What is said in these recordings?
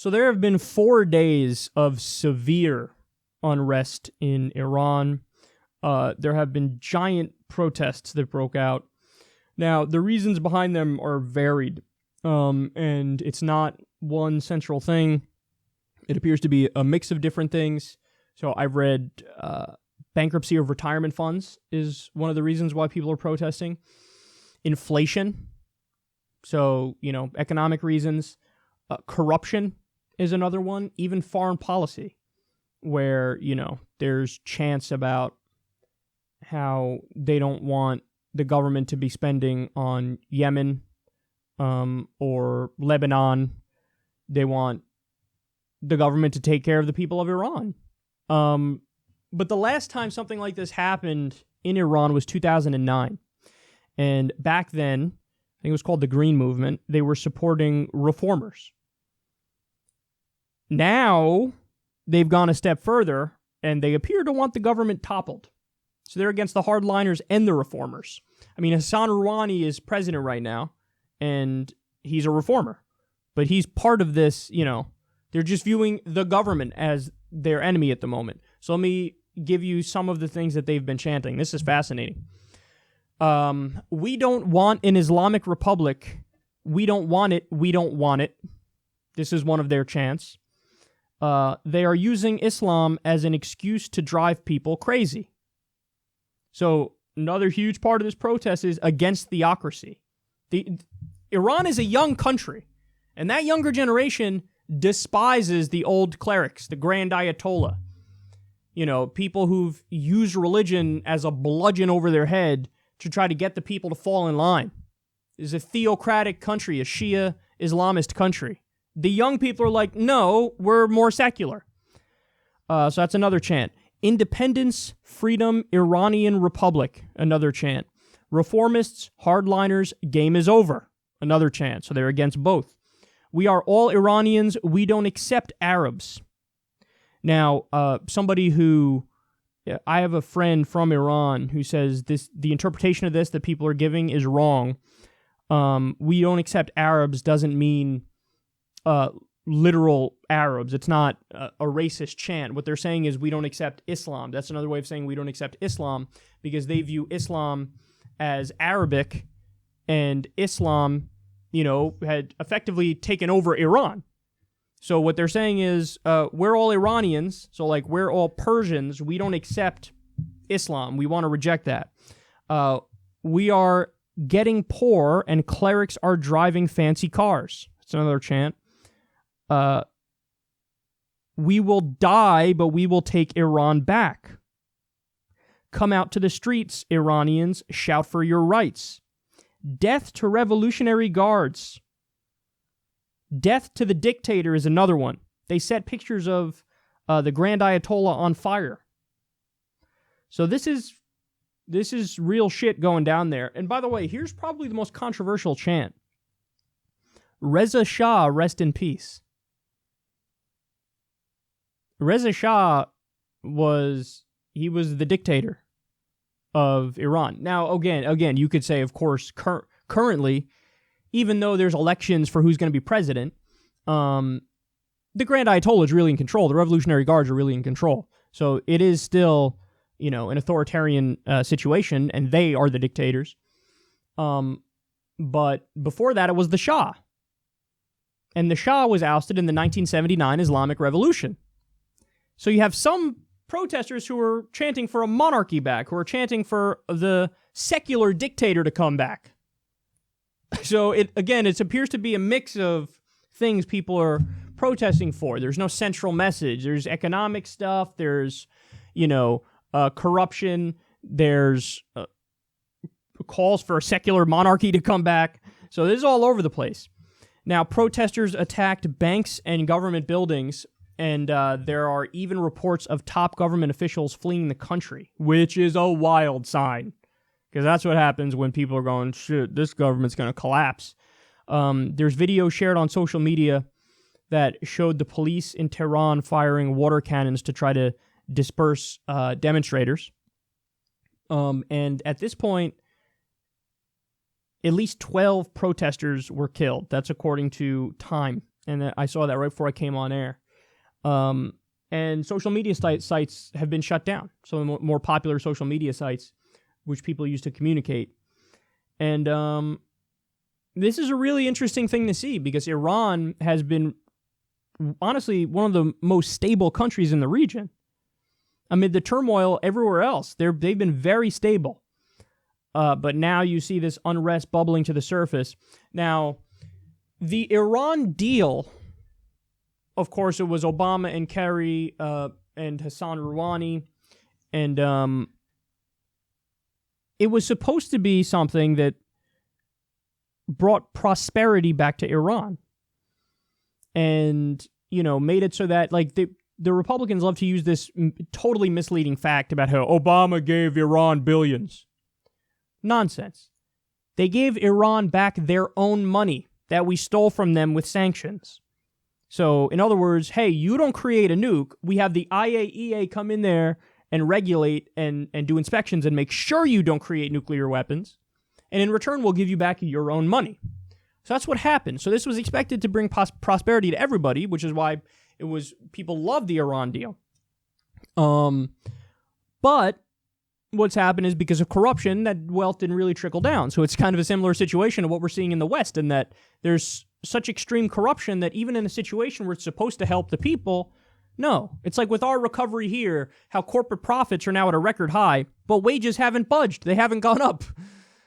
So there have been 4 days of severe unrest in Iran. There have been giant protests that broke out. Now, the reasons behind them are varied, and it's not one central thing. It appears to be a mix of different things. So I've read bankruptcy of retirement funds is one of the reasons why people are protesting. Inflation. So, economic reasons. Corruption is another one. Even foreign policy, where, there's chants about how they don't want the government to be spending on Yemen or Lebanon. They want the government to take care of the people of Iran. But the last time something like this happened in Iran was 2009. And back then, I think it was called the Green Movement, they were supporting reformers. Now, they've gone a step further, and they appear to want the government toppled. So they're against the hardliners and the reformers. I mean, Hassan Rouhani is president right now, and he's a reformer. But he's part of this, they're just viewing the government as their enemy at the moment. So let me give you some of the things that they've been chanting. This is fascinating. We don't want an Islamic Republic. We don't want it. We don't want it. This is one of their chants. They are using Islam as an excuse to drive people crazy. So another huge part of this protest is against theocracy. Iran is a young country, and that younger generation despises the old clerics, the grand ayatollah. People who've used religion as a bludgeon over their head to try to get the people to fall in line. It's a theocratic country, a Shia Islamist country. The young people are like, no, we're more secular. So that's another chant. Independence, freedom, Iranian Republic, another chant. Reformists, hardliners, game is over, another chant. So they're against both. We are all Iranians. We don't accept Arabs. Now, I have a friend from Iran who says the interpretation of this that people are giving is wrong. We don't accept Arabs doesn't mean literal Arabs. It's not a racist chant. What they're saying is we don't accept Islam. That's another way of saying we don't accept Islam because they view Islam as Arabic, and Islam, had effectively taken over Iran. So what they're saying is we're all Iranians, so we're all Persians. We don't accept Islam. We want to reject that. We are getting poor, and clerics are driving fancy cars. That's another chant. We will die, but we will take Iran back. Come out to the streets, Iranians, shout for your rights. Death to revolutionary guards. Death to the dictator is another one. They set pictures of the Grand Ayatollah on fire. So this is real shit going down there. And by the way, here's probably the most controversial chant. Reza Shah, rest in peace. Reza Shah was the dictator of Iran. Now, again, you could say, of course, currently, even though there's elections for who's going to be president, the Grand Ayatollah is really in control. The Revolutionary Guards are really in control. So it is still, an authoritarian situation, and they are the dictators. But before that, it was the Shah. And the Shah was ousted in the 1979 Islamic Revolution. So you have some protesters who are chanting for a monarchy back, who are chanting for the secular dictator to come back. So it appears to be a mix of things people are protesting for. There's no central message. There's economic stuff. There's, corruption. There's calls for a secular monarchy to come back. So this is all over the place. Now, protesters attacked banks and government buildings, and there are even reports of top government officials fleeing the country, which is a wild sign, because that's what happens when people are going, shit, this government's going to collapse. There's video shared on social media that showed the police in Tehran firing water cannons to try to disperse demonstrators. And at this point, at least 12 protesters were killed. That's according to Time. And I saw that right before I came on air. And social media sites have been shut down. Some of the more popular social media sites, which people use to communicate. And this is a really interesting thing to see because Iran has been, honestly, one of the most stable countries in the region. Amid the turmoil everywhere else, they've been very stable. But now you see this unrest bubbling to the surface. Now, the Iran deal, of course, it was Obama and Kerry and Hassan Rouhani, and it was supposed to be something that brought prosperity back to Iran, and made it so that the Republicans love to use this totally misleading fact about how Obama gave Iran billions. Nonsense. They gave Iran back their own money that we stole from them with sanctions. So, in other words, hey, you don't create a nuke. We have the IAEA come in there and regulate and do inspections and make sure you don't create nuclear weapons. And in return, we'll give you back your own money. So that's what happened. So this was expected to bring prosperity to everybody, which is why people loved the Iran deal. But what's happened is because of corruption, that wealth didn't really trickle down. So it's kind of a similar situation to what we're seeing in the West, in that there's such extreme corruption that even in a situation where it's supposed to help the people, no. It's like with our recovery here, how corporate profits are now at a record high, but wages haven't budged. They haven't gone up.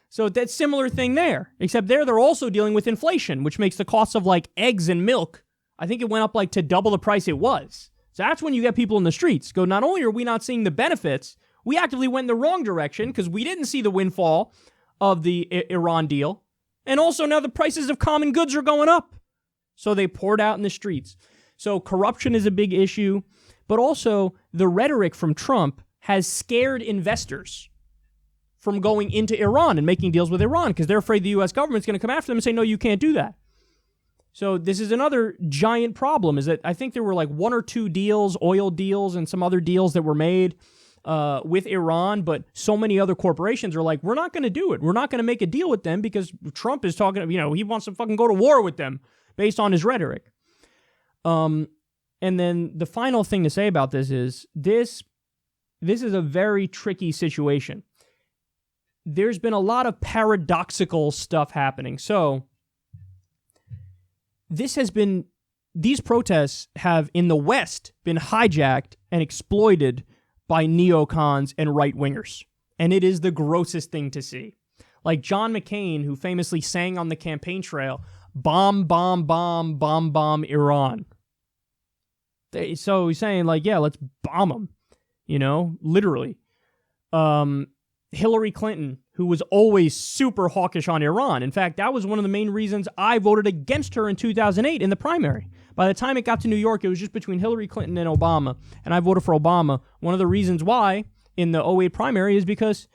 So that's a similar thing there, except they're also dealing with inflation, which makes the cost of eggs and milk, I think it went up to double the price it was. So that's when you get people in the streets go, not only are we not seeing the benefits, we actively went in the wrong direction because we didn't see the windfall of the Iran deal. And also now the prices of common goods are going up. So they poured out in the streets. So corruption is a big issue, but also the rhetoric from Trump has scared investors from going into Iran and making deals with Iran because they're afraid the U.S. government's going to come after them and say, no, you can't do that. So this is another giant problem, is that I think there were one or two deals, oil deals and some other deals that were made with Iran, but so many other corporations are we're not going to do it. We're not going to make a deal with them because Trump is talking, he wants to fucking go to war with them based on his rhetoric. And then the final thing to say about this is this is a very tricky situation. There's been a lot of paradoxical stuff happening. So these protests have in the West been hijacked and exploited by neocons and right-wingers. And it is the grossest thing to see. Like John McCain, who famously sang on the campaign trail, bomb, bomb, bomb, bomb, bomb Iran. So he's saying yeah, let's bomb them, literally. Hillary Clinton, who was always super hawkish on Iran. In fact, that was one of the main reasons I voted against her in 2008 in the primary. By the time it got to New York, it was just between Hillary Clinton and Obama, and I voted for Obama. One of the reasons why in the 2008 primary is because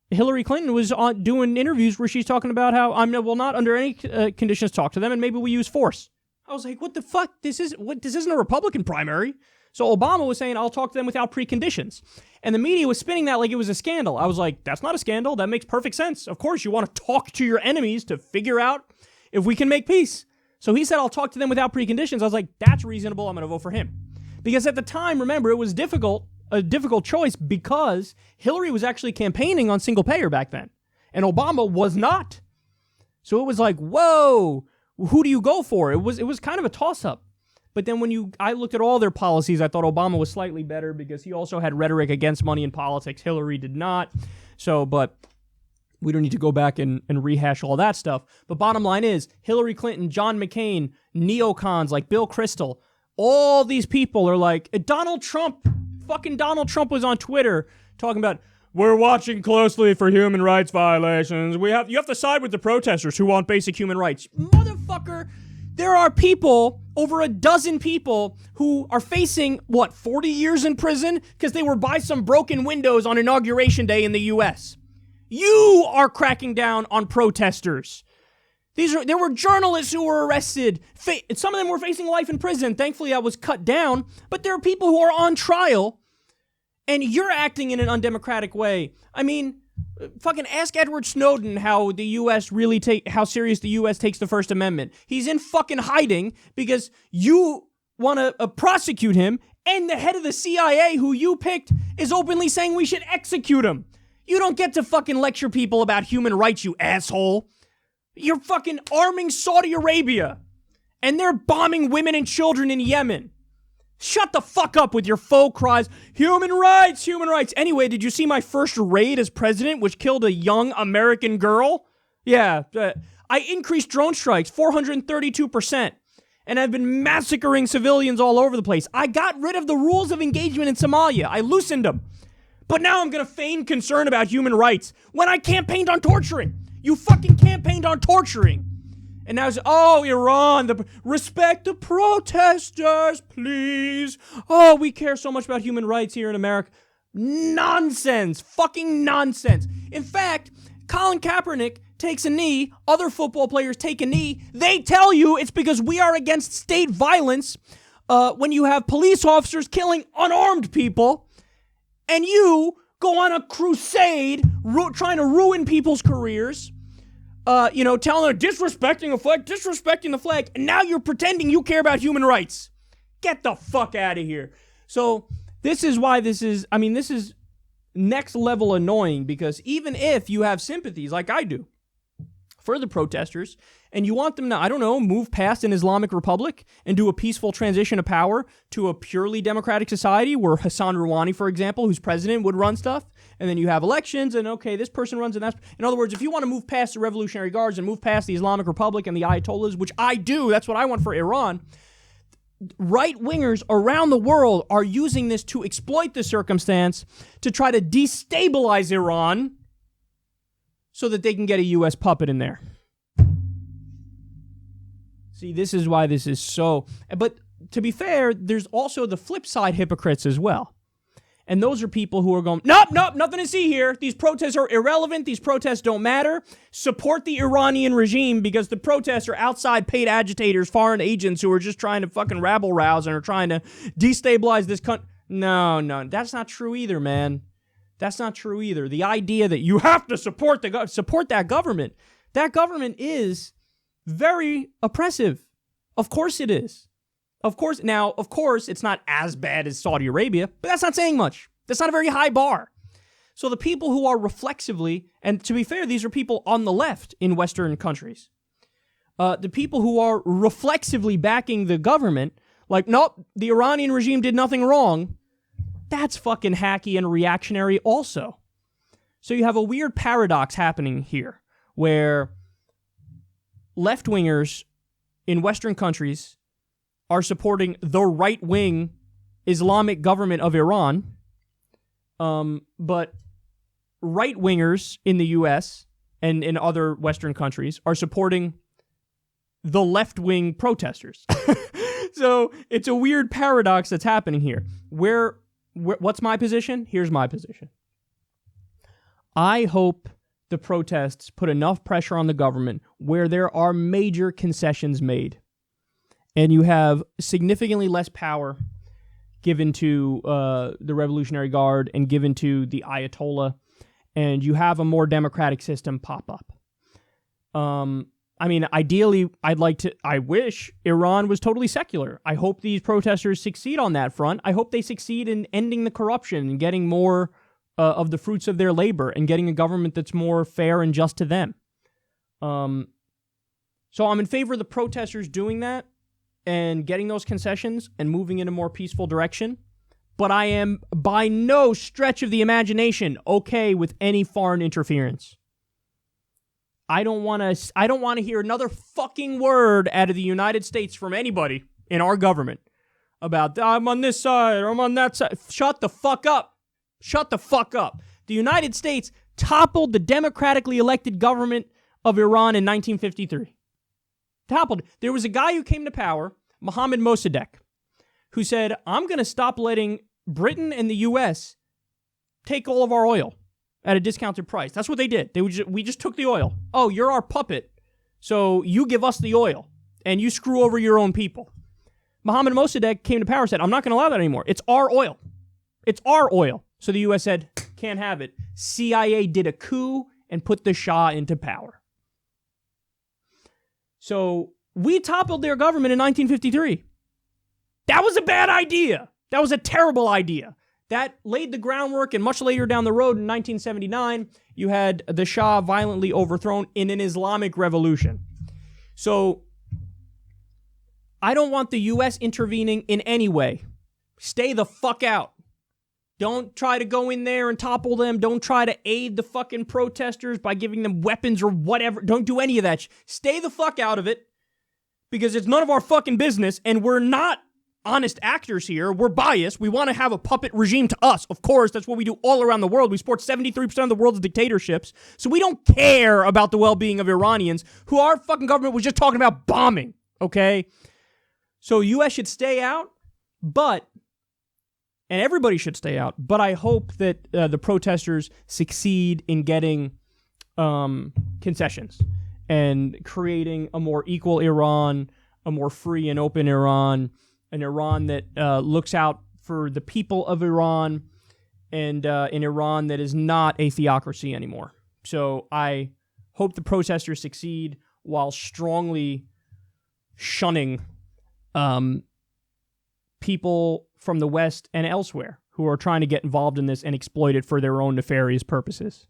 Hillary Clinton was doing interviews where she's talking about how I will not under any conditions talk to them, and maybe we use force. I was like, what the fuck? This isn't a Republican primary. So Obama was saying, I'll talk to them without preconditions. And the media was spinning that like it was a scandal. I was like, that's not a scandal. That makes perfect sense. Of course, you want to talk to your enemies to figure out if we can make peace. So he said, I'll talk to them without preconditions. I was like, that's reasonable. I'm going to vote for him. Because at the time, remember, it was a difficult choice because Hillary was actually campaigning on single payer back then. And Obama was not. So it was like, whoa, who do you go for? It was kind of a toss-up. But then I looked at all their policies, I thought Obama was slightly better because he also had rhetoric against money in politics. Hillary did not. But we don't need to go back and rehash all that stuff. But bottom line is, Hillary Clinton, John McCain, neocons like Bill Kristol, all these people are like, Donald Trump was on Twitter talking about, we're watching closely for human rights violations. You have to side with the protesters who want basic human rights. Motherfucker, there are people, over a dozen people, who are facing, 40 years in prison? Because they were by some broken windows on Inauguration Day in the U.S. You are cracking down on protesters. There were journalists who were arrested. Some of them were facing life in prison. Thankfully, that was cut down. But there are people who are on trial, and you're acting in an undemocratic way. I mean, Fucking ask Edward Snowden how how serious the U.S. takes the First Amendment. He's in fucking hiding because you want to prosecute him, and the head of the CIA, who you picked, is openly saying we should execute him. You don't get to fucking lecture people about human rights, you asshole. You're fucking arming Saudi Arabia, and they're bombing women and children in Yemen. Shut the fuck up with your faux cries, human rights, human rights. Anyway, did you see my first raid as president, which killed a young American girl? Yeah, I increased drone strikes 432%, and I've been massacring civilians all over the place. I got rid of the rules of engagement in Somalia. I loosened them. But now I'm going to feign concern about human rights when I campaigned on torturing. You fucking campaigned on torturing. And now it's, Iran, respect the protesters, please. Oh, we care so much about human rights here in America. Nonsense. Fucking nonsense. In fact, Colin Kaepernick takes a knee, other football players take a knee. They tell you it's because we are against state violence when you have police officers killing unarmed people, and you go on a crusade trying to ruin people's careers. Telling her disrespecting the flag, and now you're pretending you care about human rights. Get the fuck out of here. So this is why this is next level annoying, because even if you have sympathies like I do for the protesters, and you want them to, I don't know, move past an Islamic Republic and do a peaceful transition of power to a purely democratic society where Hassan Rouhani, for example, who's president, would run stuff, and then you have elections, and okay, this person runs, and that's... In other words, if you want to move past the Revolutionary Guards and move past the Islamic Republic and the Ayatollahs, which I do, that's what I want for Iran, right-wingers around the world are using this to exploit the circumstance to try to destabilize Iran so that they can get a U.S. puppet in there. See, this is why this is so... But to be fair, there's also the flip side hypocrites as well. And those are people who are going, nope, nothing to see here. These protests are irrelevant. These protests don't matter. Support the Iranian regime because the protests are outside paid agitators, foreign agents who are just trying to fucking rabble-rouse and are trying to destabilize this country. No, that's not true either, man. That's not true either. The idea that you have to support that government is very oppressive. Of course it is. Of course, it's not as bad as Saudi Arabia, but that's not saying much. That's not a very high bar. So the people who are reflexively, and to be fair, these are people on the left in Western countries, the people who are reflexively backing the government, like, nope, the Iranian regime did nothing wrong, that's fucking hacky and reactionary also. So you have a weird paradox happening here, where left-wingers in Western countries are supporting the right-wing Islamic government of Iran, but right-wingers in the U.S. and in other Western countries are supporting the left-wing protesters. So it's a weird paradox that's happening here. What's my position? Here's my position. I hope the protests put enough pressure on the government where there are major concessions made, and you have significantly less power given to the Revolutionary Guard and given to the Ayatollah, and you have a more democratic system pop up. Ideally, I wish Iran was totally secular. I hope these protesters succeed on that front. I hope they succeed in ending the corruption and getting more of the fruits of their labor and getting a government that's more fair and just to them. So I'm in favor of the protesters doing that and getting those concessions and moving in a more peaceful direction. But I am by no stretch of the imagination okay with any foreign interference. I don't want to hear another fucking word out of the United States from anybody in our government about, I'm on this side or I'm on that side. Shut the fuck up. Shut the fuck up. The United States toppled the democratically elected government of Iran in 1953. Toppled. There was a guy who came to power, Mohammad Mossadegh, who said, I'm going to stop letting Britain and the U.S. take all of our oil at a discounted price. That's what they did. We just took the oil. Oh, you're our puppet, so you give us the oil, and you screw over your own people. Mohammad Mossadegh came to power and said, I'm not going to allow that anymore. It's our oil. It's our oil. So the U.S. said, can't have it. CIA did a coup and put the Shah into power. So we toppled their government in 1953. That was a bad idea. That was a terrible idea. That laid the groundwork, and much later down the road in 1979, you had the Shah violently overthrown in an Islamic revolution. So I don't want the U.S. intervening in any way. Stay the fuck out. Don't try to go in there and topple them. Don't try to aid the fucking protesters by giving them weapons or whatever. Don't do any of that. Stay the fuck out of it, because it's none of our fucking business, and we're not honest actors here. We're biased. We want to have a puppet regime to us. Of course, that's what we do all around the world. We support 73% of the world's dictatorships. So we don't care about the well-being of Iranians, who our fucking government was just talking about bombing, okay? So U.S. should stay out, and everybody should stay out, but I hope that the protesters succeed in getting concessions and creating a more equal Iran, a more free and open Iran, an Iran that looks out for the people of Iran, and an Iran that is not a theocracy anymore. So I hope the protesters succeed while strongly shunning people from the West and elsewhere who are trying to get involved in this and exploit it for their own nefarious purposes.